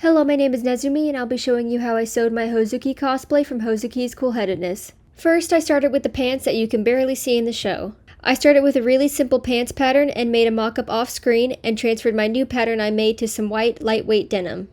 Hello, my name is Nezumi and I'll be showing you how I sewed my Hozuki cosplay from Hozuki's Coolheadedness. First, I started with the pants that you can barely see in the show. I started with a really simple pants pattern and made a mock-up off-screen and transferred my new pattern I made to some white, lightweight denim.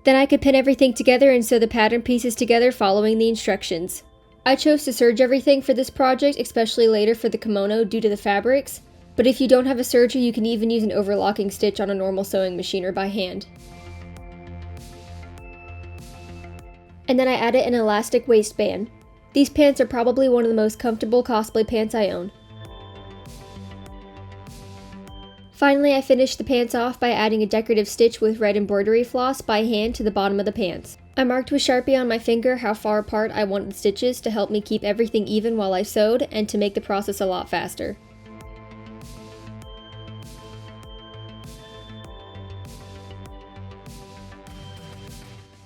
Then I could pin everything together and sew the pattern pieces together following the instructions. I chose to serge everything for this project, especially later for the kimono due to the fabrics, but if you don't have a serger, you can even use an overlocking stitch on a normal sewing machine or by hand. And then I added an elastic waistband. These pants are probably one of the most comfortable cosplay pants I own. Finally, I finished the pants off by adding a decorative stitch with red embroidery floss by hand to the bottom of the pants. I marked with Sharpie on my finger how far apart I wanted the stitches to help me keep everything even while I sewed and to make the process a lot faster.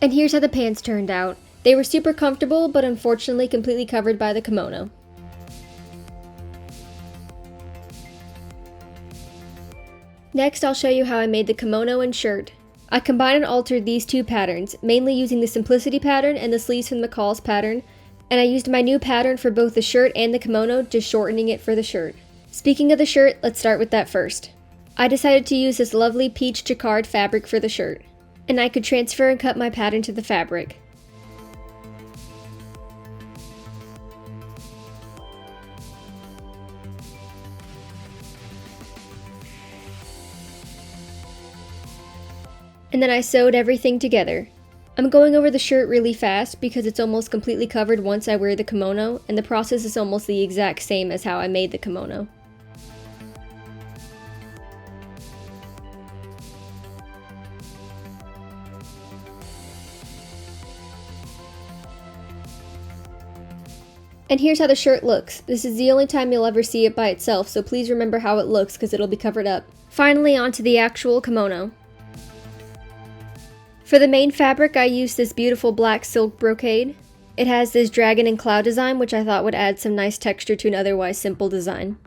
And here's how the pants turned out. They were super comfortable, but unfortunately completely covered by the kimono. Next, I'll show you how I made the kimono and shirt. I combined and altered these two patterns, mainly using the Simplicity pattern and the sleeves from the McCalls pattern, and I used my new pattern for both the shirt and the kimono, just shortening it for the shirt. Speaking of the shirt, let's start with that first. I decided to use this lovely peach jacquard fabric for the shirt, and I could transfer and cut my pattern to the fabric. And then I sewed everything together. I'm going over the shirt really fast because it's almost completely covered once I wear the kimono, and the process is almost the exact same as how I made the kimono. And here's how the shirt looks. This is the only time you'll ever see it by itself, so please remember how it looks because it'll be covered up. Finally, onto the actual kimono. For the main fabric, I used this beautiful black silk brocade. It has this dragon and cloud design, which I thought would add some nice texture to an otherwise simple design.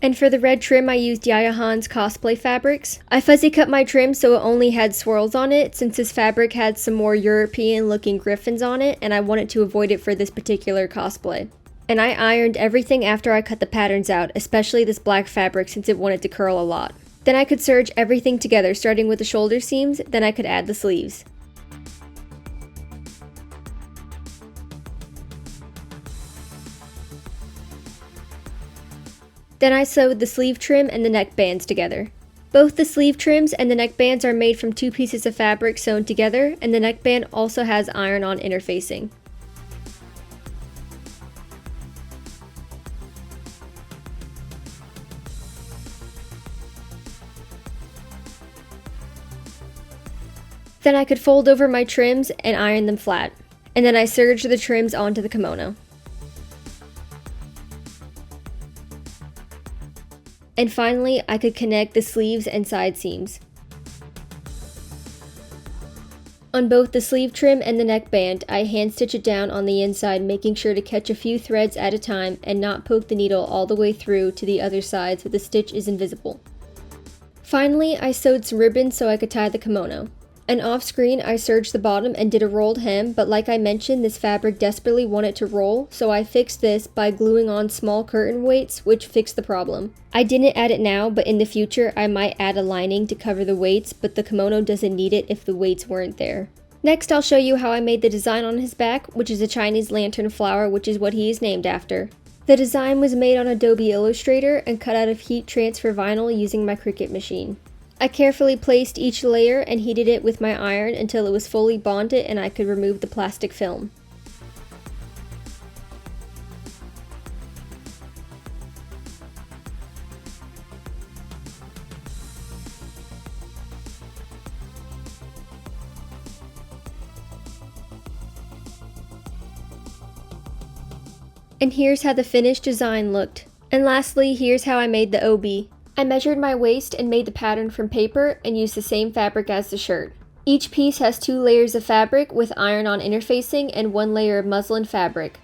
And for the red trim, I used Hozuki Cosplay fabrics. I fuzzy cut my trim so it only had swirls on it, since this fabric had some more European looking griffins on it, and I wanted to avoid it for this particular cosplay. And I ironed everything after I cut the patterns out, especially this black fabric since it wanted to curl a lot. Then I could serge everything together, starting with the shoulder seams, then I could add the sleeves. Then I sewed the sleeve trim and the neck bands together. Both the sleeve trims and the neck bands are made from two pieces of fabric sewn together, and the neckband also has iron-on interfacing. Then I could fold over my trims and iron them flat, and then I serged the trims onto the kimono. And finally, I could connect the sleeves and side seams. On both the sleeve trim and the neckband, I hand stitch it down on the inside, making sure to catch a few threads at a time and not poke the needle all the way through to the other side so the stitch is invisible. Finally, I sewed some ribbon so I could tie the kimono. And off screen, I serged the bottom and did a rolled hem, but like I mentioned, this fabric desperately wanted to roll, so I fixed this by gluing on small curtain weights, which fixed the problem. I didn't add it now, but in the future, I might add a lining to cover the weights, but the kimono doesn't need it if the weights weren't there. Next, I'll show you how I made the design on his back, which is a Chinese lantern flower, which is what he is named after. The design was made on Adobe Illustrator and cut out of heat transfer vinyl using my Cricut machine. I carefully placed each layer and heated it with my iron until it was fully bonded and I could remove the plastic film. And here's how the finished design looked. And lastly, here's how I made the OB. I measured my waist and made the pattern from paper and used the same fabric as the shirt. Each piece has 2 layers of fabric with iron-on interfacing and 1 layer of muslin fabric.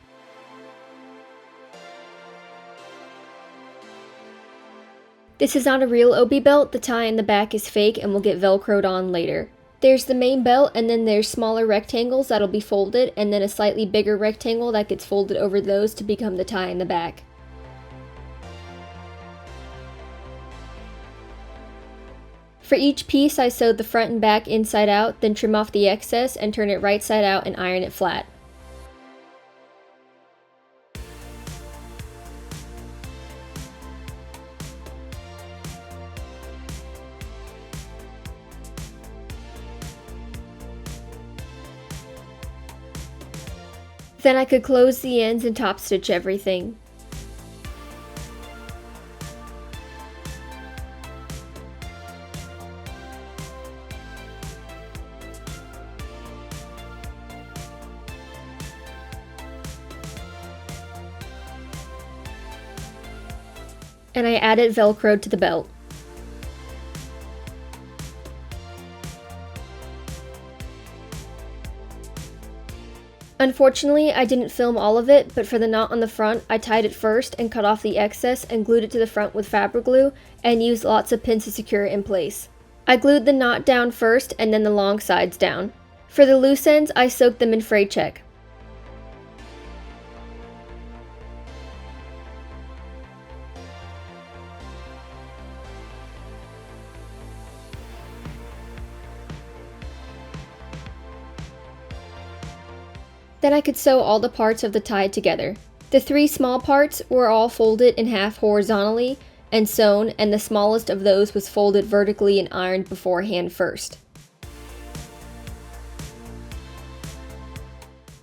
This is not a real obi belt, the tie in the back is fake and will get velcroed on later. There's the main belt, and then there's smaller rectangles that'll be folded, and then a slightly bigger rectangle that gets folded over those to become the tie in the back. For each piece, I sewed the front and back inside out, then trim off the excess and turn it right side out and iron it flat. Then I could close the ends and top stitch everything. And I added Velcro to the belt. Unfortunately, I didn't film all of it, but for the knot on the front, I tied it first and cut off the excess and glued it to the front with fabric glue and used lots of pins to secure it in place. I glued the knot down first and then the long sides down. For the loose ends, I soaked them in fray check. Then I could sew all the parts of the tie together. The 3 small parts were all folded in half horizontally and sewn, and the smallest of those was folded vertically and ironed beforehand first.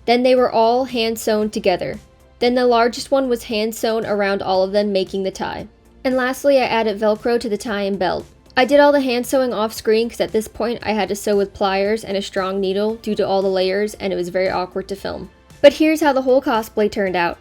Then they were all hand sewn together. Then the largest one was hand sewn around all of them, making the tie. And lastly, I added Velcro to the tie and belt. I did all the hand sewing off screen because at this point I had to sew with pliers and a strong needle due to all the layers, and it was very awkward to film. But here's how the whole cosplay turned out.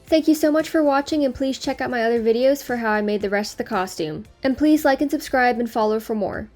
Thank you so much for watching, and please check out my other videos for how I made the rest of the costume. And please like and subscribe and follow for more.